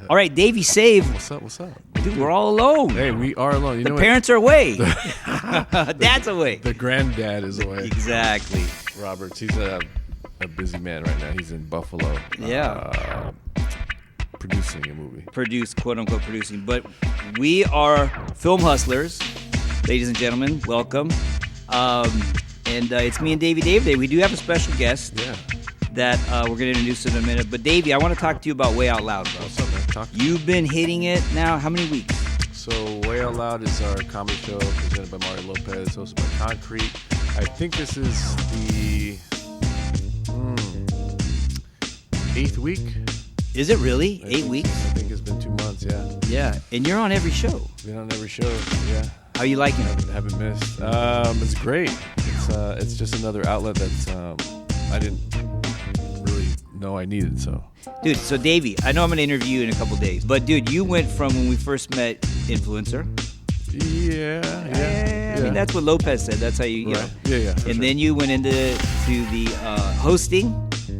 All right, Davey Save. What's up? What's up? Dude, we're all alone. Hey, we are alone. You know The what? parents are away. Dad's away. The granddad is away. Exactly. Roberts, he's a busy man right now. He's in Buffalo. Yeah. Producing a movie. Quote unquote producing. But we are film hustlers, ladies and gentlemen. Welcome. And it's me and Davey Dave. We do have a special guest. Yeah. That we're going to introduce in a minute. But Davey, I want to talk to you about Way Out Loud, bro. What's up, man? Talk to me. You've been hitting it now. How many weeks? So Way Out Loud is our comedy show presented by Mario Lopez, hosted by Concrete. I think this is the 8th week. Is it really? 8 weeks? I think it's been 2 months, yeah. Yeah. And you're on every show. Been on every show, yeah. How you liking it? Haven't missed. It's great. It's just another outlet that's I didn't really know I needed. So, dude. So Davey, I know I'm gonna interview you in a couple days, but dude, you went from when we first met, influencer. Yeah. I mean, that's what Lopez said. That's how you know. Yeah. And then you went into the hosting.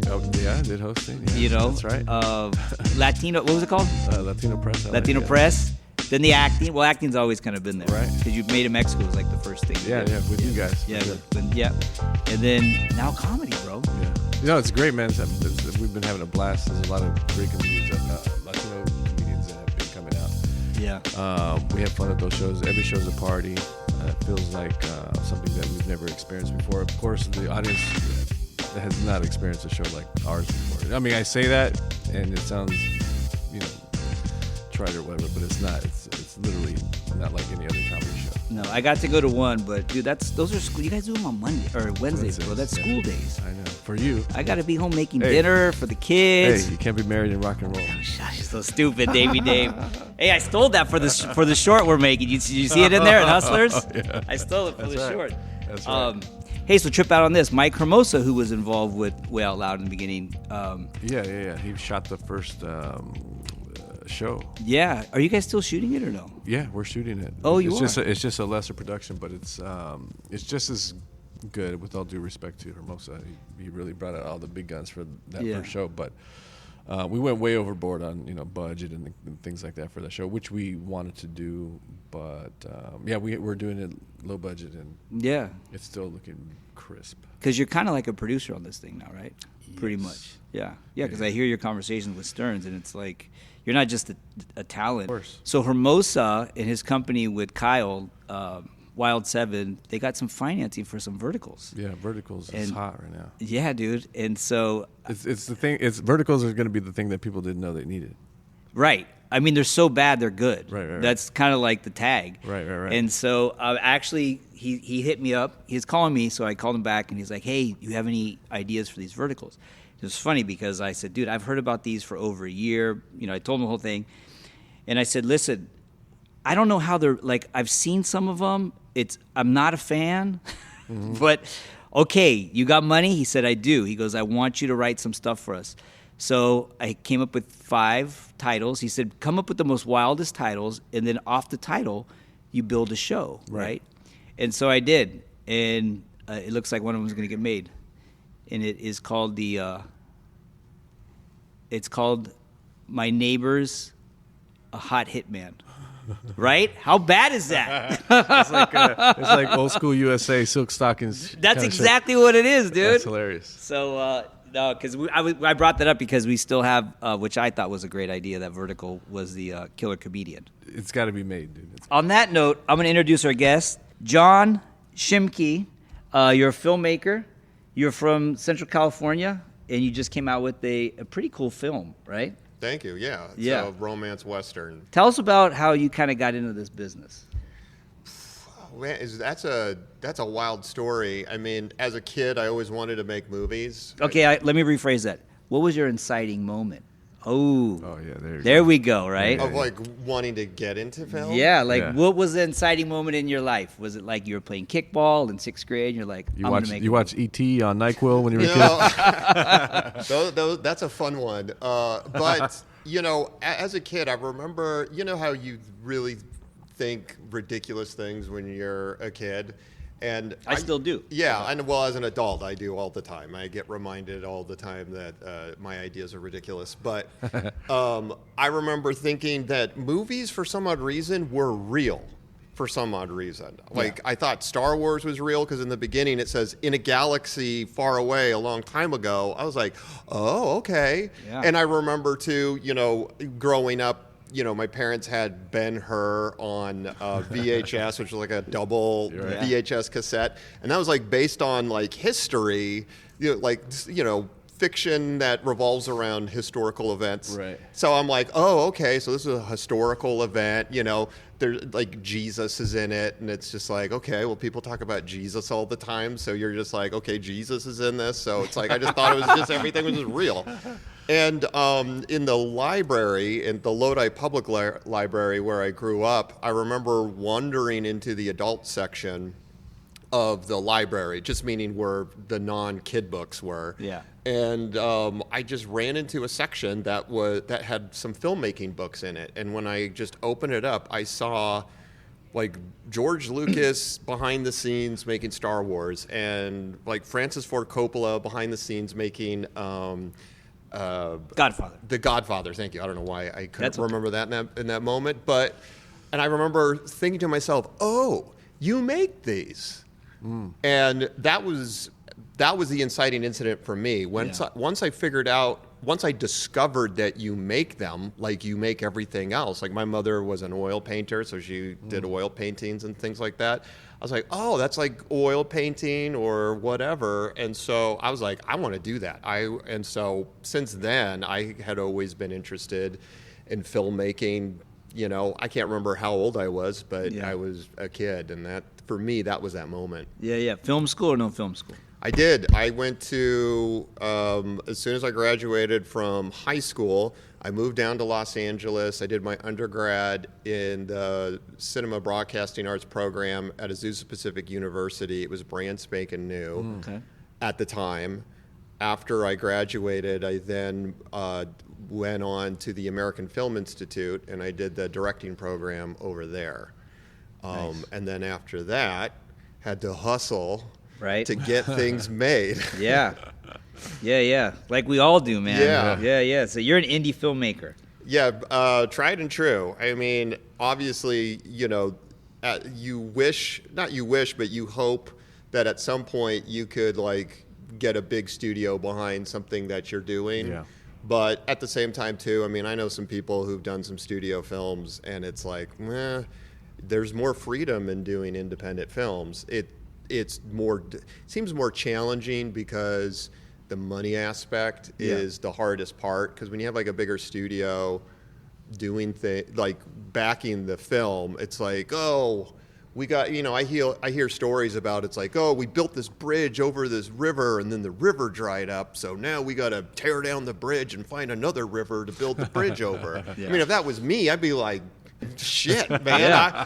Oh yeah, I did hosting. Yeah, you know, that's right. Latino. What was it called? Latino Press. Latino Press. Then the acting. Well, acting's always kind of been there, right? Because you made in Mexico was like the first thing. Yeah, with you guys. Yeah, yeah. And then now comedy, bro. Yeah. You know, it's great, man. We've been having a blast. There's a lot of great comedians, Latino comedians that have been coming out. Yeah. We have fun at those shows. Every show's a party. It feels like something that we've never experienced before. Of course, the audience has not experienced a show like ours before. I mean, I say that, and it sounds, tried or whatever, but it's not. It's literally not like any other comedy show. No, I got to go to one, but dude, those are school. You guys do them on Monday or Wednesdays, bro. That's school days. I know. For you, I got to be home making dinner for the kids. Hey, you can't be married in rock and roll. You're so stupid, Davey Dave. Hey, I stole that for the short we're making. You see it in there at Hustlers? Yeah. I stole it for the short. That's right. Hey, so trip out on this. Mike Hermosa, who was involved with Way Out Loud in the beginning. Yeah. He shot the first show. Yeah. Are you guys still shooting it or no? Yeah, we're shooting it. Oh, It's just a lesser production, but it's just as good. With all due respect to Hermosa, he really brought out all the big guns for that first show. But we went way overboard on budget and things like that for that show, which we wanted to do. But we're doing it low budget, and it's still looking crisp. Because you're kind of like a producer on this thing now, right? Yes. Pretty much. Yeah. Because I hear your conversations with Stearns, and it's like you're not just a talent. Of course. So Hermosa and his company with Kyle, Wild 7, they got some financing for some verticals. Yeah, verticals is hot right now. Yeah, dude. And so it's the thing. Verticals are going to be the thing that people didn't know they needed. Right. I mean, they're so bad they're good. Right. That's kind of like the tag. Right. And so actually, he hit me up. He was calling me, so I called him back, and he's like, "Hey, you have any ideas for these verticals?" It was funny because I said, "Dude, I've heard about these for over a year." I told him the whole thing, and I said, "Listen, I don't know how they're like. I've seen some of them. I'm not a fan, but okay, you got money?" He said, "I do." He goes, "I want you to write some stuff for us." So I came up with 5 titles. He said, "Come up with the most wildest titles, and then off the title, you build a show, right?" And so I did, and it looks like one of them is going to get made, and it is called It's called My Neighbor's a Hot Hitman. Right? How bad is that? It's like old school USA silk stockings. That's exactly what it is, dude. That's hilarious. So no, because I brought that up because we still have, which I thought was a great idea. That vertical was the Killer Comedian. It's got to be made, dude. On that note, I'm going to introduce our guest, John Schimke. You're a filmmaker. You're from Central California, and you just came out with a pretty cool film, right? Thank you. Yeah. It's a romance western. Tell us about how you kind of got into this business. Man, that's a wild story. I mean, as a kid, I always wanted to make movies. Okay, let me rephrase that. What was your inciting moment? Oh yeah, there we go, right? Of like wanting to get into film? Yeah, what was the inciting moment in your life? Was it like you were playing kickball in 6th grade and you're like, you watch E.T. on NyQuil when you were a kid? That's a fun one. But, as a kid, I remember, how you really think ridiculous things when you're a kid. And I still do. Yeah, and well, as an adult, I do all the time. I get reminded all the time that my ideas are ridiculous. But I remember thinking that movies, for some odd reason, were real. For some odd reason. Like, I thought Star Wars was real because in the beginning it says, in a galaxy far away a long time ago. I was like, oh, okay. Yeah. And I remember, too, growing up, my parents had Ben-Hur on VHS, which was like a double VHS cassette. And that was like based on like history, fiction that revolves around historical events. Right. So I'm like, oh, okay, so this is a historical event, there's like Jesus is in it, and it's just like, okay, well, people talk about Jesus all the time, so you're just like, okay, Jesus is in this, so it's like I just thought it was just everything was just real. And in the library, in the Lodi Public Library where I grew up, I remember wandering into the adult section of the library, just meaning where the non-kid books were. Yeah. And I just ran into a section that had some filmmaking books in it. And when I just opened it up, I saw like George Lucas behind the scenes making Star Wars, and like Francis Ford Coppola behind the scenes making Godfather. The Godfather. Thank you. I don't know why I couldn't remember that in that moment, and I remember thinking to myself, "Oh, you make these," and that was the inciting incident for me. Once I discovered that you make them like you make everything else. Like my mother was an oil painter, so she did oil paintings and things like that. I was like, oh, that's like oil painting or whatever. And so I was like, I want to do that. And so since then, I had always been interested in filmmaking. I can't remember how old I was, but I was a kid. And that, for me, that was that moment. Yeah. Film school or no film school? I did. I went to, as soon as I graduated from high school, I moved down to Los Angeles. I did my undergrad in the Cinema Broadcasting Arts program at Azusa Pacific University. It was brand spanking new at the time. After I graduated, I then went on to the American Film Institute, and I did the directing program over there. Nice. And then after that, had to hustle to get things made. Yeah. Like we all do, man. Yeah. So you're an indie filmmaker. Yeah, tried and true. I mean, obviously, you wish, not you wish, but you hope that at some point you could like get a big studio behind something that you're doing. Yeah. But at the same time, too, I mean, I know some people who've done some studio films, and it's like, there's more freedom in doing independent films. It seems more challenging because the money aspect is the hardest part. Because when you have like a bigger studio doing things like backing the film, it's like, oh, we got, I hear stories about it's like, oh, we built this bridge over this river and then the river dried up, so now we got to tear down the bridge and find another river to build the bridge over. I mean, if that was me, I'd be like, shit, man.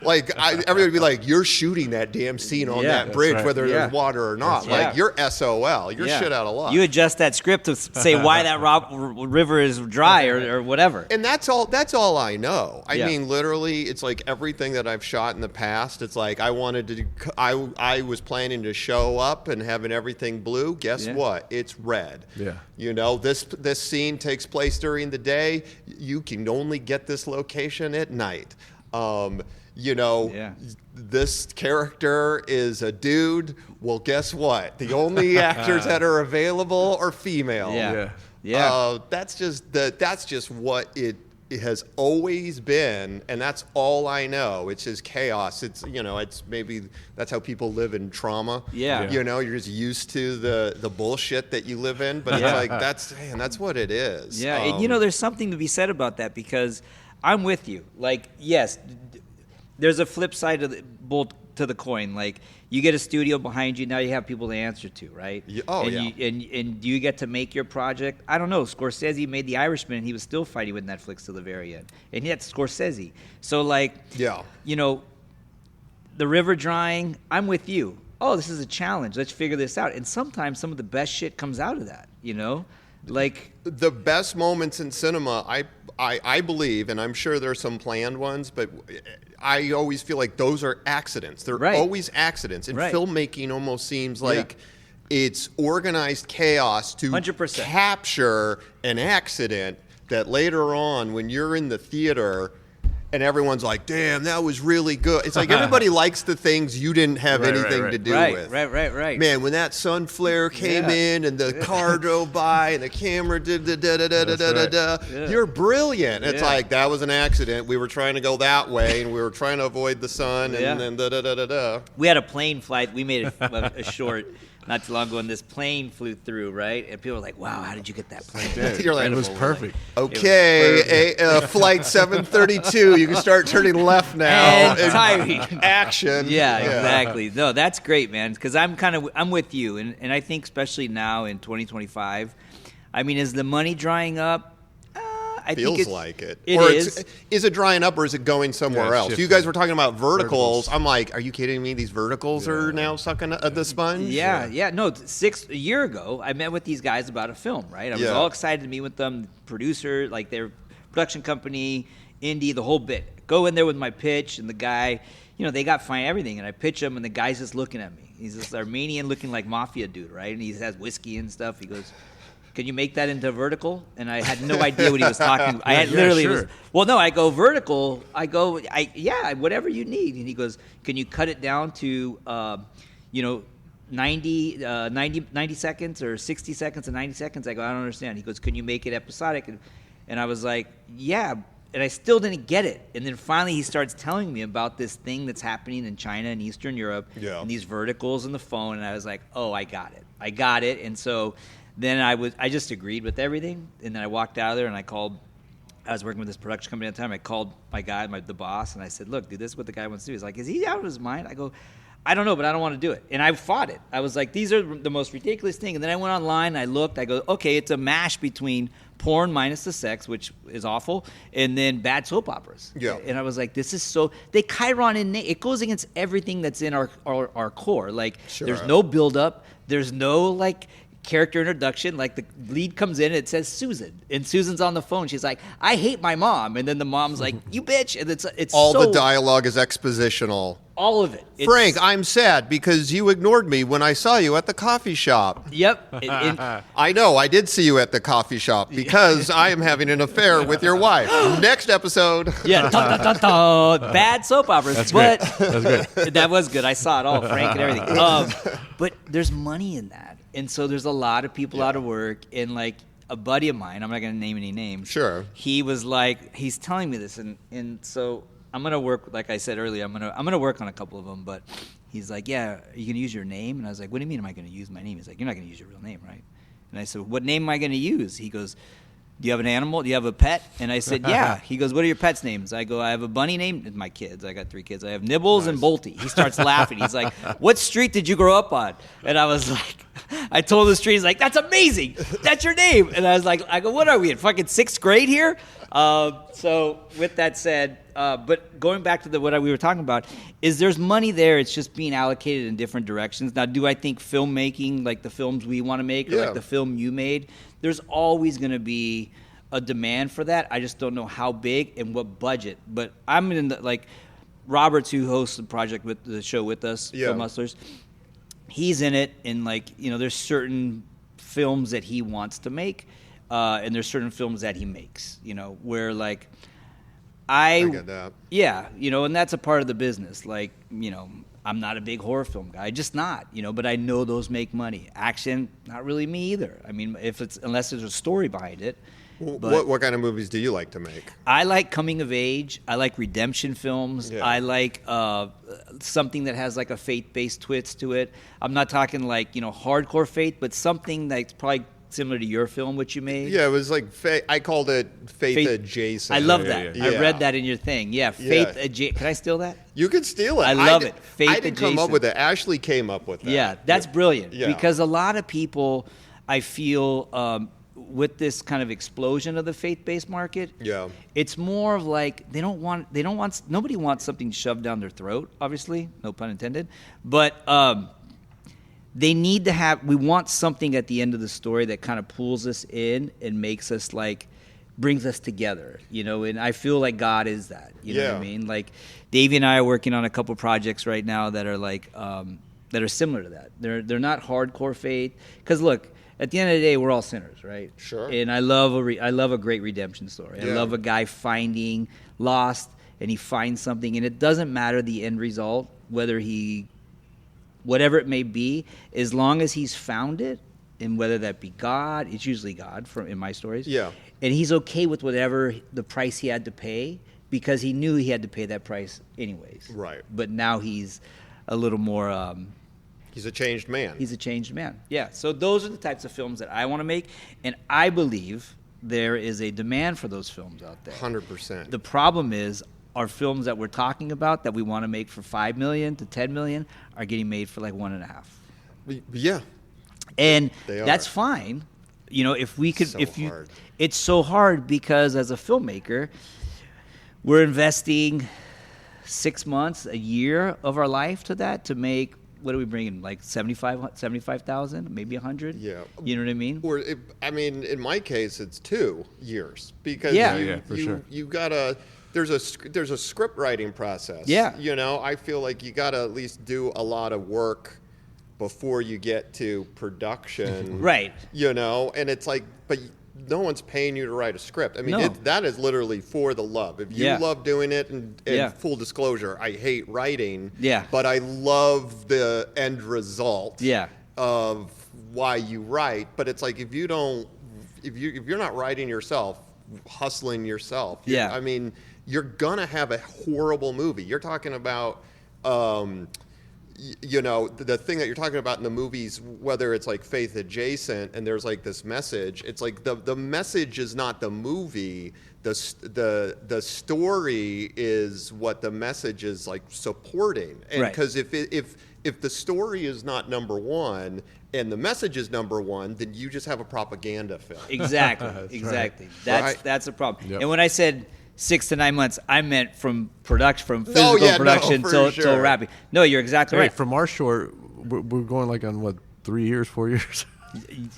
Everybody would be like, you're shooting that damn scene on that bridge, whether there's water or not. Like, you're SOL. You're shit out of luck. You adjust that script to say why that river is dry or whatever. And that's all I know. I mean, literally, it's like everything that I've shot in the past. It's like I was planning to show up and having everything blue. Guess what? It's red. Yeah. This scene takes place during the day. You can only get this location at night. This character is a dude. Well, guess what? The only actors that are available are female. That's just what it has always been, and that's all I know. It's just chaos. It's maybe that's how people live in trauma. You're just used to the bullshit that you live in, but it's like that's what it is. There's something to be said about that, because I'm with you. Like, yes, there's a flip side to the coin. Like, you get a studio behind you, now you have people to answer to, right? And do you get to make your project? I don't know. Scorsese made The Irishman, and he was still fighting with Netflix till the very end. And that's Scorsese. So, like, the river drying, I'm with you. Oh, this is a challenge. Let's figure this out. And sometimes some of the best shit comes out of that, Like the best moments in cinema, I believe, and I'm sure there's some planned ones, but I always feel like those are accidents. They're always accidents. And filmmaking almost seems like it's organized chaos to 100%. capture an accident that later on, when you're in the theater and everyone's like, damn, that was really good. It's like everybody likes the things you didn't have anything to do with. Right. Man, when that sun flare came in and the car drove by and the camera did the you're brilliant. It's like, that was an accident. We were trying to go that way and we were trying to avoid the sun and then We had a plane flight. We made a short not too long ago, and this plane flew through, right? And people were like, wow, how did you get that plane? You're like, it was perfect. Okay, flight 732, you can start turning left now. And action. Yeah, exactly. No, that's great, man, because I'm with you, and I think especially now in 2025, I mean, is the money drying up? I Feels think like it. It or is. Is it drying up or is it going somewhere else? Shifting. You guys were talking about verticals. I'm like, are you kidding me? These verticals are now sucking the sponge? Yeah. No, a year ago, I met with these guys about a film, right? I was all excited to meet with them, producer, like their production company, indie, the whole bit. Go in there with my pitch, and the guy, they got fine everything, and I pitch him, and the guy's just looking at me. He's this Armenian looking like mafia dude, right? And he has whiskey and stuff. He goes, can you make that into vertical? And I had no idea what he was talking about. I had I go vertical. I go, whatever you need. And he goes, can you cut it down to, 90 seconds or 60 seconds and 90 seconds? I go, I don't understand. He goes, can you make it episodic? And I was like, yeah. And I still didn't get it. And then finally he starts telling me about this thing that's happening in China and Eastern Europe and these verticals in the phone. And I was like, oh, I got it. And so then I just agreed with everything, and then I walked out of there and I was working with this production company at the time. I called my guy, the boss, and I said, look, dude, this is what the guy wants to do. He's like, is he out of his mind? I go, I don't know, but I don't want to do it. And I fought it. I was like, these are the most ridiculous thing. And then I went online, I looked, I go, okay, it's a mash between porn minus the sex, which is awful, and then bad soap operas. Yeah. And I was like, this is so, they Chiron in, it goes against everything that's in our core. Like, there's no buildup, there's no, character introduction. Like, the lead comes in and it says Susan, and Susan's on the phone. She's like, I hate my mom, and then the mom's like, you bitch, and it's all the dialogue is expositional. All of it. Frank, I'm sad because you ignored me when I saw you at the coffee shop. Yep. I know, I did see you at the coffee shop because I am having an affair with your wife. Next episode. Yeah. Dun, dun, dun, dun. Bad soap operas. That's great. That's great. That was good. I saw it all, Frank and everything. But there's money in that. And so there's a lot of people out of work, and a buddy of mine, I'm not going to name any names. Sure. He was like, he's telling me this, and so I'm going to work, like I said earlier, I'm going to work on a couple of them, but he's like, yeah, are you going to use your name? And I was like, what do you mean am I going to use my name? He's like, you're not going to use your real name, right? And I said, what name am I going to use? He goes, do you have an animal? Do you have a pet? And I said, yeah. He goes, what are your pets' names? I go, I have a bunny named, my kids, I got 3 kids. I have Nibbles and Bolty. He starts laughing. He's like, what street did you grow up on? And I was like, I told the street, he's like, that's amazing. That's your name. And I was like, what are we in fucking 6th grade here? So with that said, but going back to what we were talking about, is there's money there. It's just being allocated in different directions. Now, do I think filmmaking, like the films we want to make, or like the film you made, there's always going to be a demand for that. I just don't know how big and what budget. But I'm in Roberts, who hosts the show with us, Film Hustlers. He's in it, and there's certain films that he wants to make, and there's certain films that he makes. Where I get that. Yeah, and that's a part of the business. I'm not a big horror film guy, just not, but I know those make money. Action, not really me either. I mean, unless there's a story behind it. What kind of movies do you like to make? I like coming of age. I like redemption films. Yeah. I like something that has a faith-based twist to it. I'm not talking hardcore faith, but something that's probably similar to your film, which you made. Yeah, it was I called it faith adjacent. I love that. Yeah. I read that in your thing. Yeah, faith adjacent. Can I steal that? You can steal it. I love it. Faith I didn't come up with it. Ashley came up with that. Yeah, that's brilliant. Yeah. Because a lot of people, I feel, with this kind of explosion of the faith-based market, it's more of nobody wants something shoved down their throat, obviously, no pun intended, but they need to have. We want something at the end of the story that kind of pulls us in and makes us like, brings us together, you know. And I feel like God is that. You know what I mean? Like Davey and I are working on a couple projects right now that are like that are similar to that. They're not hardcore faith, because look, at the end of the day, we're all sinners, right? Sure. And I love a great redemption story. I love a guy finding lost, and he finds something, and it doesn't matter the end result, whatever it may be, as long as he's found it, and whether that be God, it's usually God in my stories. Yeah. And he's okay with whatever the price he had to pay, because he knew he had to pay that price anyways. Right. But now he's a little more... he's a changed man. He's a changed man. Yeah. So those are the types of films that I want to make, and I believe there is a demand for those films out there. 100%. The problem is, our films that we're talking about that we want to make for $5 million to $10 million are getting made for like $1.5. Yeah. And that's fine. You know, if we could, hard. It's so hard because as a filmmaker, we're investing 6 months, a year of our life to that, to make, what are we bringing, like 75,000, maybe 100? Yeah. You know what I mean? Or, in my case, it's 2 years, because you gotta, there's a script writing process. Yeah. You know, I feel like you gotta at least do a lot of work before you get to production. Right. You know, and it's like, but no one's paying you to write a script. I mean, that is literally for the love. If you love doing it, and full disclosure, I hate writing. Yeah. But I love the end result. Yeah. Of why you write. But it's like, if you're not writing yourself, hustling yourself. I mean, you're gonna have a horrible movie. You're talking about. You know, the thing that you're talking about in the movies, whether it's like faith adjacent and there's like this message, it's like the message is not the movie. The story is what the message is like supporting. And because if the story is not number one and the message is number one, then you just have a propaganda film. Exactly. Exactly. Right. That's a problem. Yep. And when I said 6 to 9 months, I meant from production, physical production till wrapping. No, you're exactly right. From our short, we're going like on what, 3 years, 4 years?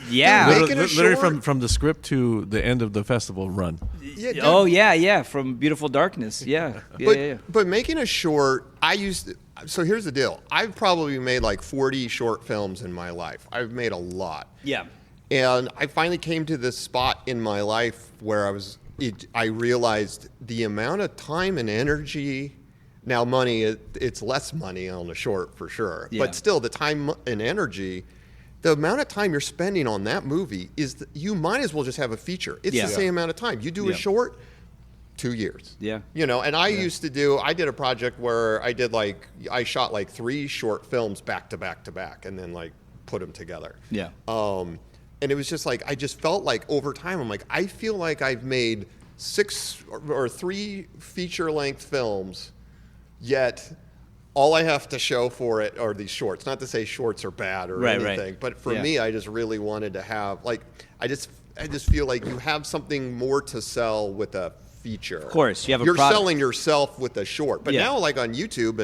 Yeah, literally from the script to the end of the festival run. Yeah, from Beautiful Darkness. But making a short, so here's the deal. I've probably made like 40 short films in my life. I've made a lot. Yeah. And I finally came to this spot in my life where I realized the amount of time and energy. Now, money, it's less money on a short for sure. Yeah. But still, the time and energy, the amount of time you're spending on that movie you might as well just have a feature. It's the same amount of time. You do a short, 2 years. Yeah. You know, and I did a project where I shot like 3 short films back to back to back, and then like put them together. Yeah. And it was just like, I just felt like over time, I'm like, I feel like I've made 6 or 3 feature-length films, yet all I have to show for it are these shorts. Not to say shorts are bad or anything, but for me, I just really wanted to have, like, I just feel like you have something more to sell with a feature. Of course, you're selling yourself with a short. But now, like on YouTube,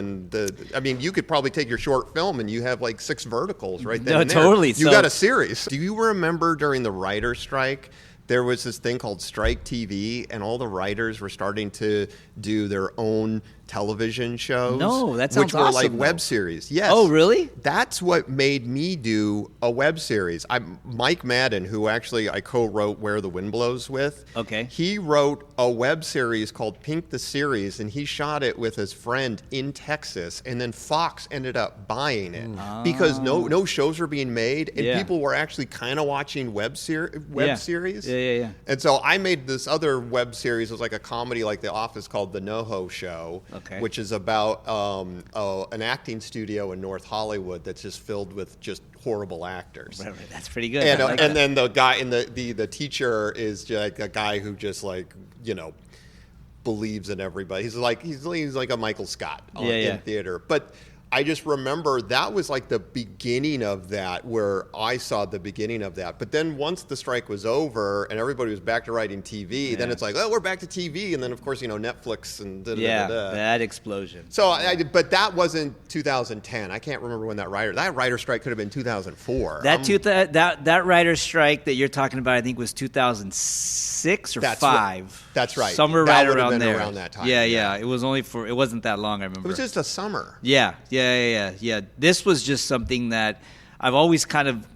you could probably take your short film and you have like 6 verticals right there. No, totally. You got a series. Do you remember during the writer's strike, there was this thing called Strike TV, and all the writers were starting to do their own television shows. No, that sounds awesome. Which were like web series. Yes. Oh, really? That's what made me do a web series. Mike Madden, who actually I co-wrote Where the Wind Blows with. Okay. He wrote a web series called Pink the Series, and he shot it with his friend in Texas, and then Fox ended up buying it because no shows were being made, and people were actually kind of watching web series. Yeah. And so I made this other web series. It was like a comedy like The Office called The NoHo Show. Which is about an acting studio in North Hollywood that's just filled with just horrible actors. Right, that's pretty good. And then the guy in the teacher is like a guy who just like, you know, believes in everybody. He's like a Michael Scott in theater. But I just remember that was like the beginning of that, where I saw the beginning of that. But then once the strike was over and everybody was back to writing TV, then it's like, oh, we're back to TV. And then, of course, Netflix and da-da-da-da-da. That explosion. So, but that wasn't 2010. I can't remember when that writer strike could have been 2004. That writer strike that you're talking about, I think, was 2006 or 5. That's right. Somewhere that right around there. Around that time. Yeah. It wasn't that long, I remember. It was just a summer. Yeah. This was just something that I've always kind of,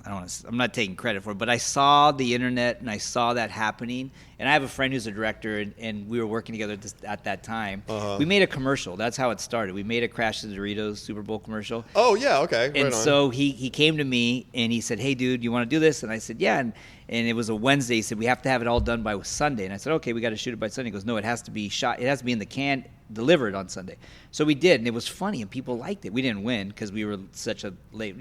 I'm not taking credit for it, but I saw the internet and I saw that happening. And I have a friend who's a director, and we were working together at that time. We made a commercial. That's how it started. We made a Crash the Doritos Super Bowl commercial. Oh, yeah, okay. And so he came to me and he said, hey, dude, you want to do this? And I said, yeah. And it was a Wednesday. He said, we have to have it all done by Sunday. And I said, okay, we got to shoot it by Sunday. He goes, no, it has to be shot. It has to be in the can, delivered on Sunday. So we did, and it was funny, and people liked it. We didn't win because we were such a late,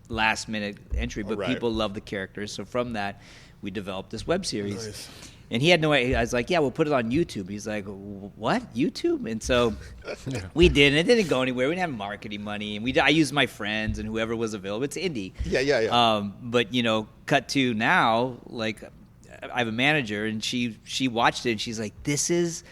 last minute entry, but people loved the characters. So from that, we developed this web series. Nice. And he had no idea. I was like, yeah, we'll put it on YouTube. He's like, what? YouTube? And so we did, and it didn't go anywhere. We didn't have marketing money. And I used my friends and whoever was available. It's indie. Yeah. But, cut to now, like, I have a manager, and she watched it, and she's like, this is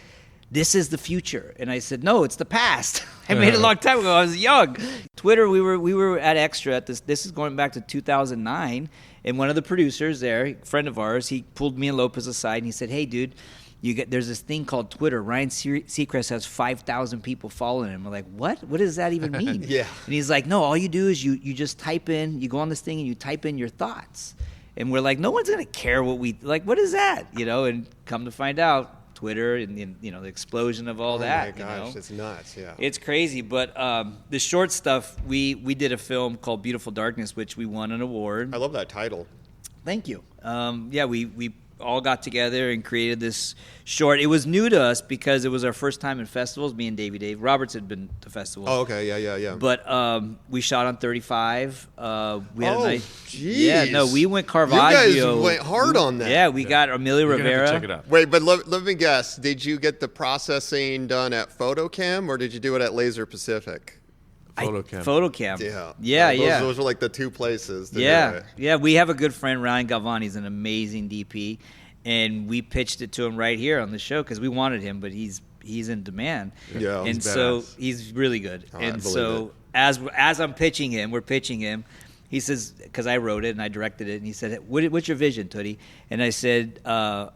the future. And I said, no, it's the past. I made it a long time ago. I was young. Twitter, we were at Extra at this. This is going back to 2009. And one of the producers there, a friend of ours, he pulled me and Lopez aside and he said, hey, dude, there's this thing called Twitter. Ryan Seacrest has 5,000 people following him. We're like, what? What does that even mean? Yeah. And he's like, no, all you do is you just type in, you go on this thing and you type in your thoughts. And we're like, no one's going to care what is that? And come to find out, Twitter and the explosion of all that. Oh my gosh, it's nuts. Yeah, it's crazy. But the short stuff, we did a film called Beautiful Darkness, which we won an award. I love that title. Thank you. We all got together and created this short. It was new to us because it was our first time in festivals. Me and Dave Roberts had been to festivals. Oh, okay, yeah. But we shot on 35. We had a nice. Jeez. Yeah, no, we went Caravaggio. You guys went hard on that. Yeah, we got Amelia Rivera. Check it out. Wait, but let me guess. Did you get the processing done at Photocam or did you do it at Laser Pacific? Photocam. Yeah. Those were like the two places. Yeah. We have a good friend, Ryan Galvani. He's an amazing DP, and we pitched it to him right here on the show because we wanted him, but he's in demand. Yeah, and so he's really good. And so it. as I'm pitching him, we're pitching him. He says, because I wrote it and I directed it, and he said, "What's your vision, Tootie?" And I said, "Do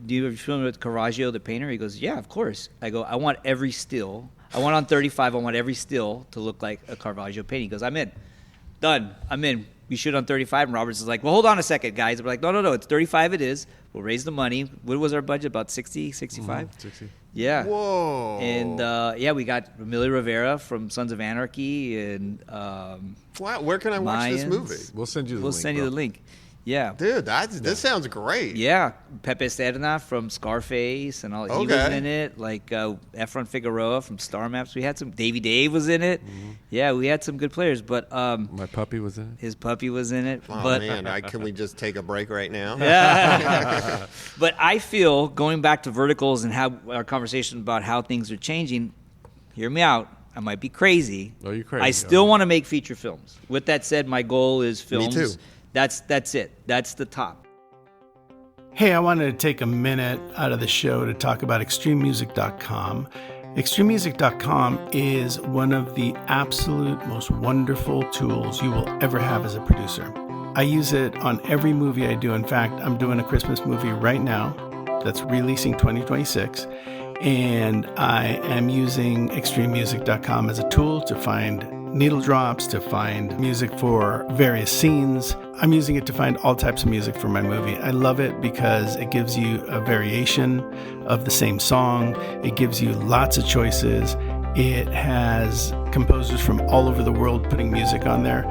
you familiar with Caravaggio, the painter?" He goes, "Yeah, of course." I go, "I want every still. I want on 35. I want every still to look like a Caravaggio painting." He goes, "I'm in. Done. I'm in. We shoot on 35." And Roberts is like, "Well, hold on a second, guys." We're like, "No. It's 35. It is. We'll raise the money." What was our budget? About 60, 65? 60. Yeah. Whoa. And we got Amelia Rivera from Sons of Anarchy and wow. Where can I watch this movie? We'll send you the link. We'll send you the link. Yeah. Dude, this sounds great. Yeah. Pepe Estrada from Scarface and all. He was in it. Like Efron Figueroa from Star Maps. We had some. Davey Dave was in it. Mm-hmm. Yeah, we had some good players. But my puppy was in it. His puppy was in it. Oh, but, man. Can we just take a break right now? Yeah. But I feel, going back to verticals and how our conversation about how things are changing, hear me out. I might be crazy. Oh, you're crazy. I still want to make feature films. With that said, my goal is films. Me too. That's it. That's the top. Hey, I wanted to take a minute out of the show to talk about extrememusic.com. Extrememusic.com is one of the absolute most wonderful tools you will ever have as a producer. I use it on every movie I do. In fact, I'm doing a Christmas movie right now that's releasing 2026. And I am using extrememusic.com as a tool to find needle drops, to find music for various scenes. I'm using it to find all types of music for my movie. I love it because it gives you a variation of the same song. It gives you lots of choices. It has composers from all over the world putting music on there.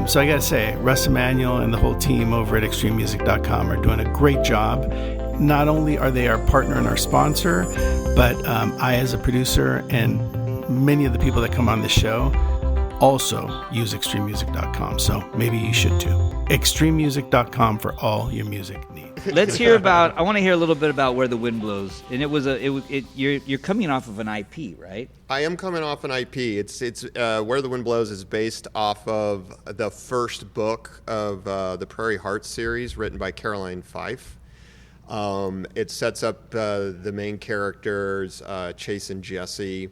So I gotta say, Russ Emanuel and the whole team over at extrememusic.com are doing a great job. Not only are they our partner and our sponsor, but I, as a producer, and many of the people that come on the show also use extrememusic.com. So maybe you should too. extrememusic.com for all your music needs. let's hear about. I want to hear a little bit about Where the Wind Blows. And you're coming off of an IP, right? I am coming off an IP. It's Where the Wind Blows is based off of the first book of the Prairie Hearts series, written by Caroline Fife. It sets up the main characters, Chase and Jesse.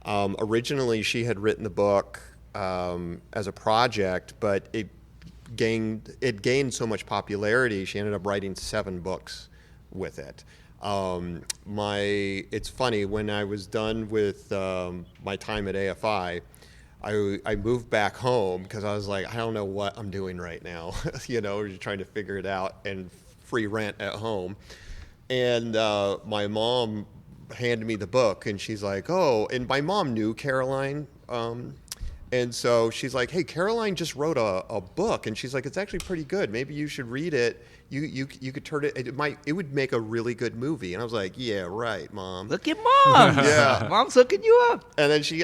Originally, she had written the book as a project, but it gained so much popularity, she ended up writing 7 books with it. It's funny, when I was done with my time at AFI, I moved back home because I was like, I don't know what I'm doing right now. Just trying to figure it out, and free rent at home. And my mom handed me the book, and she's like, oh, and my mom knew Caroline. And so she's like, hey, Caroline just wrote a book, and she's like, it's actually pretty good. Maybe you should read it. You could turn it. It would make a really good movie. And I was like, yeah, right, Mom. Look at Mom. Yeah, Mom's hooking you up. And then she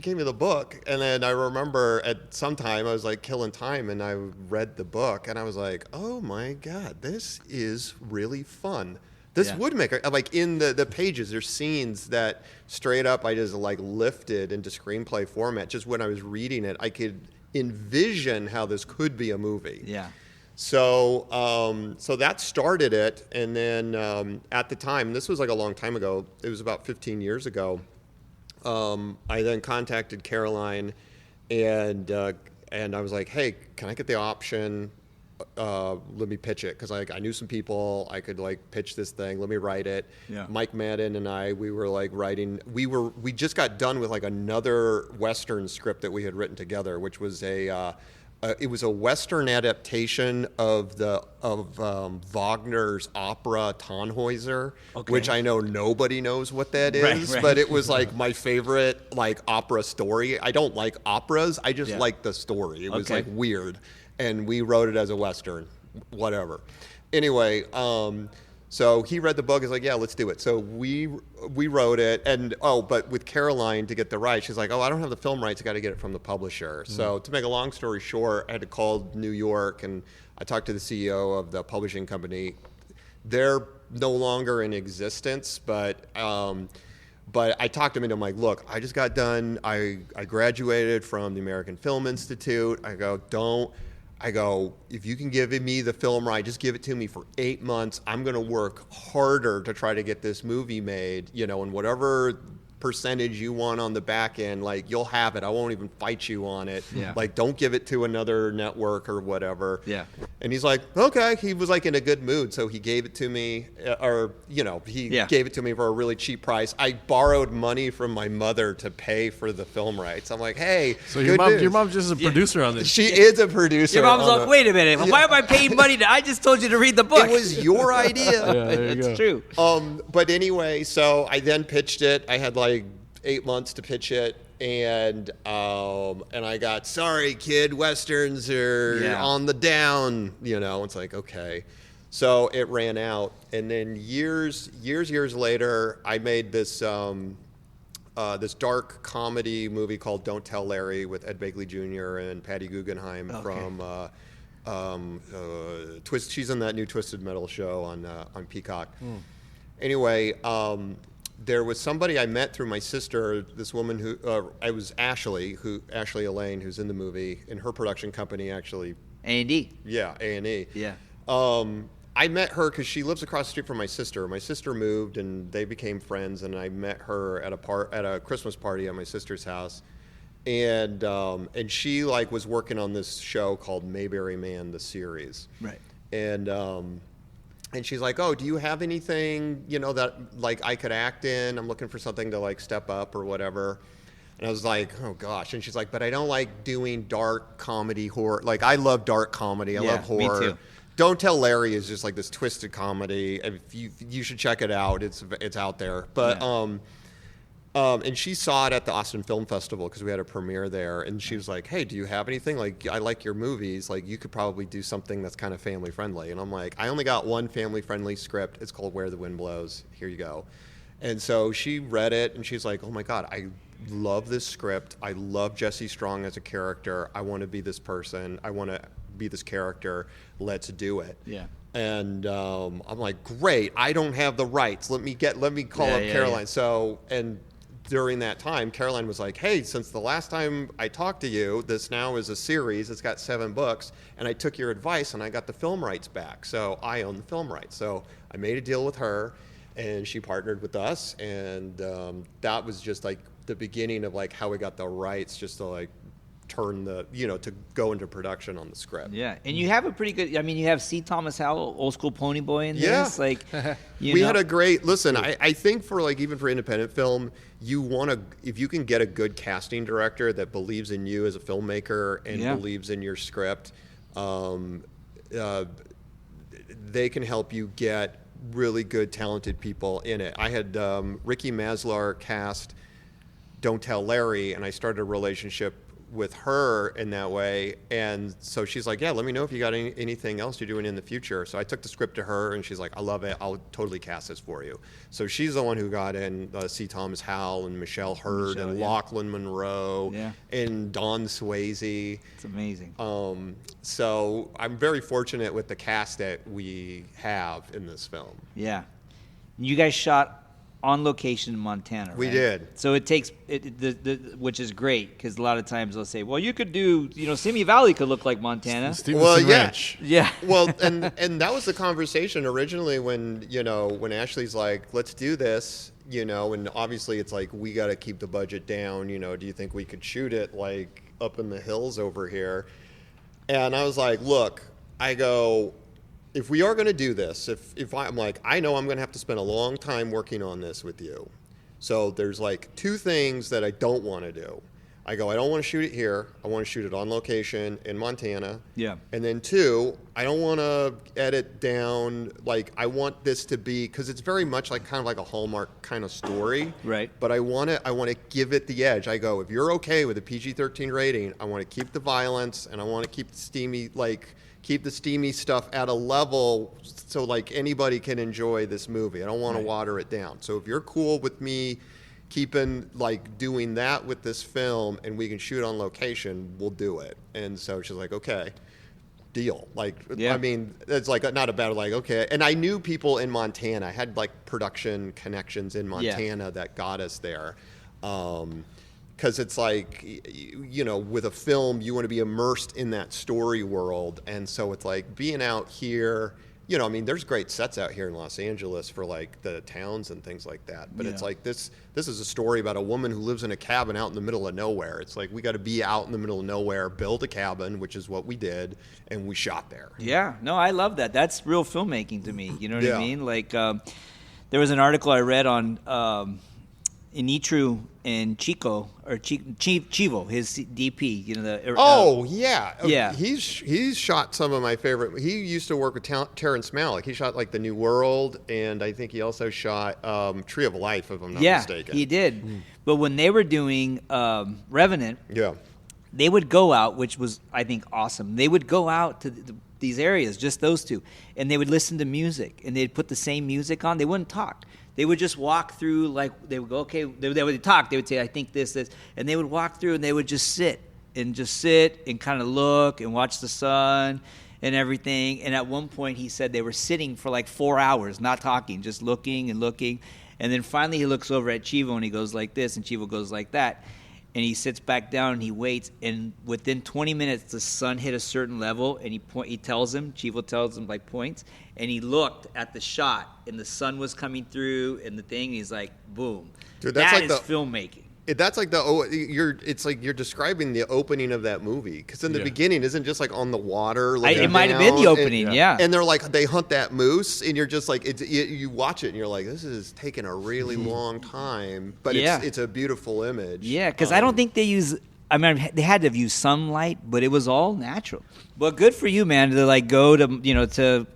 gave me the book, and then I remember at some time I was like killing time, and I read the book, and I was like, oh my God, this is really fun. This would make like in the pages, there's scenes that straight up I just like lifted into screenplay format. Just when I was reading it, I could envision how this could be a movie. Yeah. So that started it, and then at the time, this was like a long time ago. It was about 15 years ago. I then contacted Caroline, and I was like, hey, can I get the option? Let me pitch it, because I knew some people. I could like pitch this thing. Let me write it. Yeah. Mike Madden and I, we were like writing. We just got done with like another Western script that we had written together, which was it was a Western adaptation of Wagner's opera Tannhäuser, which I know nobody knows what that is, right. but it was like my favorite like opera story. I don't like operas. I just like the story. It was like weird. And we wrote it as a Western, whatever. Anyway, so he read the book. He's like, yeah, let's do it. So we wrote it. And, but with Caroline, to get the rights, she's like, I don't have the film rights. I got to get it from the publisher. So to make a long story short, I had to call New York, and I talked to the CEO of the publishing company. They're no longer in existence, but I talked to him, and I'm like, look, I just got done. I graduated from the American Film Institute. I go, if you can give me the film right, just give it to me for 8 months. I'm going to work harder to try to get this movie made, and whatever percentage you want on the back end, like, you'll have it. I won't even fight you on it. Yeah. Like, don't give it to another network or whatever. Yeah. And he's like, okay. He was like in a good mood, so he gave it to me, gave it to me for a really cheap price. I borrowed money from my mother to pay for the film rights. I'm like, hey, so your mom's just a producer on this. She is a producer. Your mom's like, wait a minute, why am I paying money I just told you to read the book. It was your idea. It's true. But anyway, so I then pitched it. I had like 8 months to pitch it. And I got, sorry, kid, Westerns are on the down, It's like, okay. So it ran out. And then years later, I made this this dark comedy movie called Don't Tell Larry with Ed Begley Jr. and Patty Guggenheim from Twist. She's in that new Twisted Metal show on Peacock. Anyway, there was somebody I met through my sister, this woman who, I was Ashley Elaine, who's in the movie, in her production company, actually. A&E. Yeah, A&E. Yeah. I met her because she lives across the street from my sister. My sister moved, and they became friends, and I met her at a Christmas party at my sister's house. And she, like, was working on this show called Mayberry Man, the series. Right. And she's like, oh, do you have anything, that, like, I could act in? I'm looking for something to, like, step up or whatever. And I was like, oh, gosh. And she's like, but I don't like doing dark comedy, horror. Like, I love dark comedy. I love horror. Me too. Don't Tell Larry is just, like, this twisted comedy. You should check it out. It's out there. But, and she saw it at the Austin Film Festival because we had a premiere there. And she was like, hey, do you have anything? Like, I like your movies. Like, you could probably do something that's kind of family friendly. And I'm like, I only got one family friendly script. It's called Where the Wind Blows. Here you go. And so she read it, and she's like, oh my God, I love this script. I love Jesse Strong as a character. I want to be this person. I want to be this character. Let's do it. Yeah. And I'm like, great, I don't have the rights. Let me call up Caroline. Yeah. So, and during that time, Caroline was like, hey, since the last time I talked to you, this now is a series. It's got 7 books. And I took your advice and I got the film rights back. So I own the film rights. So I made a deal with her and she partnered with us. And that was just like the beginning of like how we got the rights just to like turn the, to go into production on the script. Yeah, and you have a pretty good, you have C. Thomas Howell, old school pony boy in this. Like, we had a great, listen, I think for like, even for independent film, if you can get a good casting director that believes in you as a filmmaker and believes in your script, they can help you get really good, talented people in it. I had Ricky Maslar cast Don't Tell Larry, and I started a relationship with her in that way. And so she's like, yeah, let me know if you got anything else you're doing in the future. So I took the script to her and she's like, I love it. I'll totally cast this for you. So she's the one who got in C. Thomas Howell and Michelle Hurd and Lachlan Monroe and Dawn Swayze. It's amazing. So I'm very fortunate with the cast that we have in this film. Yeah. You guys shot on location in Montana, right? We did. So it takes, which is great, because a lot of times they'll say, well, you could do, Simi Valley could look like Montana. Stevenson Ranch. Yeah. Well, and that was the conversation originally when Ashley's like, let's do this, and obviously it's like, we got to keep the budget down, do you think we could shoot it like up in the hills over here? And I was like, look, I go, if we are going to do this, if I'm like, I know I'm going to have to spend a long time working on this with you. So there's like 2 things that I don't want to do. I go, I don't want to shoot it here. I want to shoot it on location in Montana. Yeah. And then 2, I don't want to edit down. Like, I want this to be, because it's very much like kind of like a Hallmark kind of story. Right. But I want to give it the edge. I go, if you're okay with a PG-13 rating, I want to keep the violence and I want to keep the steamy stuff at a level so like anybody can enjoy this movie. I don't want to water it down. So if you're cool with me keeping like doing that with this film and we can shoot on location, we'll do it. And so she's like, okay, deal. Like, I mean, it's like not about like, okay. And I knew people in Montana. I had like production connections in Montana that got us there. Because it's like, with a film, you want to be immersed in that story world. And so it's like being out here, there's great sets out here in Los Angeles for like the towns and things like that. But it's like this is a story about a woman who lives in a cabin out in the middle of nowhere. It's like we got to be out in the middle of nowhere, build a cabin, which is what we did, and we shot there. Yeah, no, I love that. That's real filmmaking to me. You know what I mean? Like, there was an article I read on Initru and Chico, or Chivo, his DP, he's shot some of my favorite. He used to work with Terrence Malick. He shot like The New World, and I think he also shot Tree of Life, if I'm not mistaken. Yeah, he did. But when they were doing Revenant, they would go out, which was, I think, awesome. They would go out to these areas, just those 2, and they would listen to music, and they'd put the same music on. They wouldn't talk. They would just walk through, like, they would go, okay, they would talk. They would say, I think this. And they would walk through, and they would just sit and kind of look and watch the sun and everything. And at one point, he said they were sitting for like 4 hours, not talking, just looking and looking. And then finally, he looks over at Chivo, and he goes like this, and Chivo goes like that. And he sits back down, and he waits. And within 20 minutes, the sun hit a certain level, and Chivo tells him, like, points. And he looked at the shot, and the sun was coming through, and the thing. And he's like, "Boom!" Dude, that's that like is filmmaking. That's like it's like you're describing the opening of that movie, because in the beginning isn't just like on the water. It might have been the opening, And they're like, they hunt that moose, and you're just like, you watch it, and you're like, this is taking a really long time, but it's a beautiful image. Yeah, because I don't think they use. I mean, they had to have used sunlight, but it was all natural. But good for you, man, to like go to to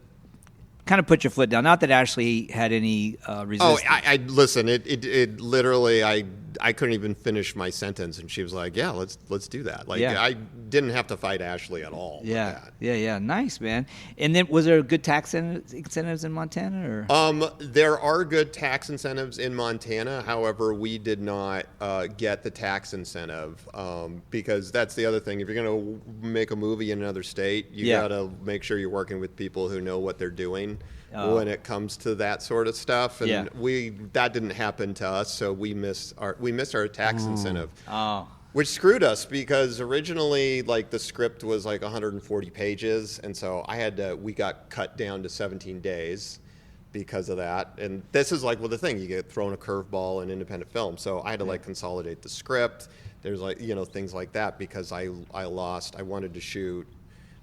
kind of put your foot down. Not that Ashley had any resistance. I listen. It literally, I couldn't even finish my sentence, and she was like, "Yeah, let's do that." Like Yeah. I didn't have to fight Ashley at all. with Yeah, that. yeah, nice, man. And then, was there good tax incentives in Montana, or? There are good tax incentives in Montana. However, we did not get the tax incentive because that's the other thing. If you're going to make a movie in another state, you got to make sure you're working with people who know what they're doing when it comes to that sort of stuff. And that didn't happen to us, so we missed our tax incentive. Oh. Which screwed us because originally, like, the script was like 140 pages, and so we got cut down to 17 days because of that. And this is like, well, the thing, you get thrown a curveball in independent film, so I had to like consolidate the script. There's like, things like that because I wanted to shoot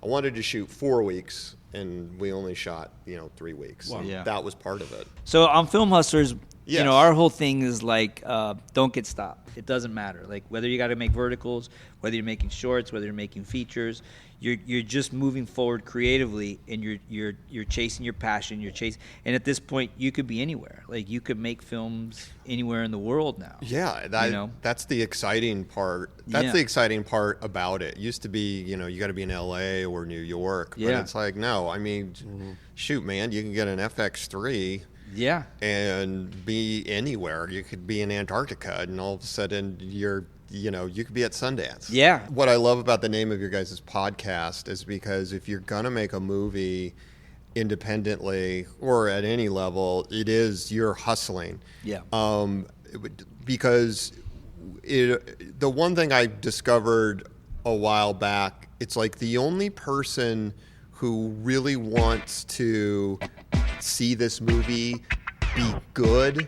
4 weeks, and we only shot 3 weeks. Wow. Yeah. That was part of it. So on Film Hustlers, Yes. our whole thing is like, don't get stopped. It doesn't matter. Like, whether you got to make verticals, whether you're making shorts, whether you're making features, you're just moving forward creatively, and you're chasing your passion. And at this point, you could be anywhere. Like, you could make films anywhere in the world now. Yeah, that's the exciting part. That's Yeah. the exciting part about it. It used to be, you got to be in LA or New York. But it's like, no, I mean, shoot, man, you can get an FX3 Yeah. and be anywhere. You could be in Antarctica, and all of a sudden you could be at Sundance. Yeah. What I love about the name of your guys' podcast is because if you're going to make a movie independently or at any level, you're hustling. Yeah. Because the one thing I discovered a while back, it's like the only person who really wants to see this movie be good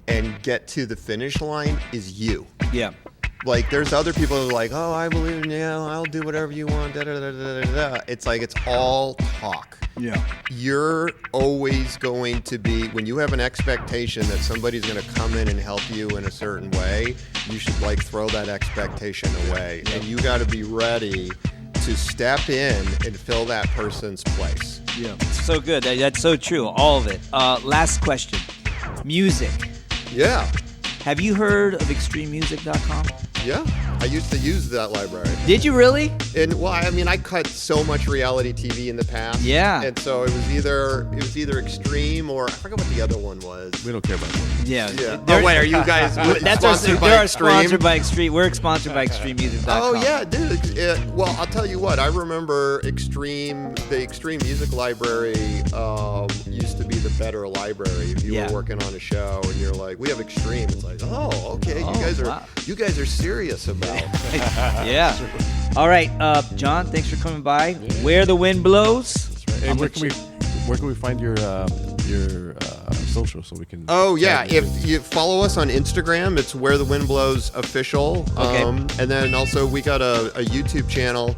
and get to the finish line is you. Yeah. Like, there's other people who are like, oh, I believe in you, I'll do whatever you want, da da da da da da. It's like, it's all talk. Yeah. You're always going to be, when you have an expectation that somebody's going to come in and help you in a certain way, you should like throw that expectation away. And you got to be ready to step in and fill that person's place. Yeah. So good. That's so true. All of it. Last question. Music. Yeah. Have you heard of extrememusic.com? Yeah. I used to use that library. Did you really? And well, I mean, I cut so much reality TV in the past. Yeah. And so it was either Extreme or I forgot what the other one was. We don't care about that. Yeah. Yeah. Oh, wait, are you guys sponsored by they're Extreme? sponsored by Extreme. We're sponsored by extrememusic.com. Oh yeah, dude. Well, I'll tell you what. I remember the Extreme Music Library used to be the better library. If you were working on a show and you're like, we have Extreme. It's like, oh, okay, you guys are serious about. Yeah. All right, John. Thanks for coming by. Yeah. Where the Wind Blows. That's right. Hey, where can we find your social so we can? Oh yeah, if you follow us on Instagram, it's Where the Wind Blows Official. Okay. And then also we got a YouTube channel,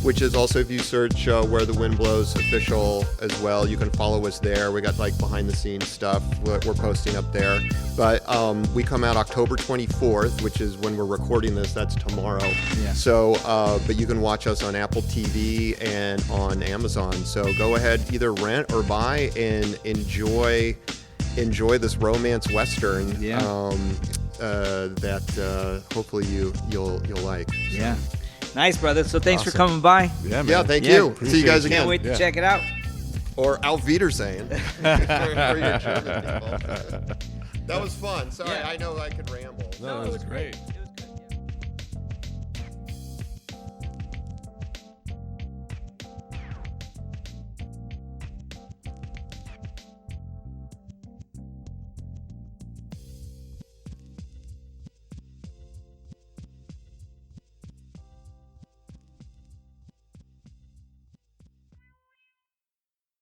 which is also, if you search Where the Wind Blows Official as well, you can follow us there. We got like behind the scenes stuff we're posting up there. But we come out October 24th, which is when we're recording this. That's tomorrow. Yeah. So, but you can watch us on Apple TV and on Amazon. So go ahead, either rent or buy and enjoy this romance western that hopefully you'll like. Yeah. Nice, brother. So thanks for coming by. Yeah, man. Yeah, thank you. Appreciate See you guys it. again. Can't wait to check it out. Or Auf Wiedersehen. For your German people. That was fun. Sorry, I know I could ramble. No, that was great.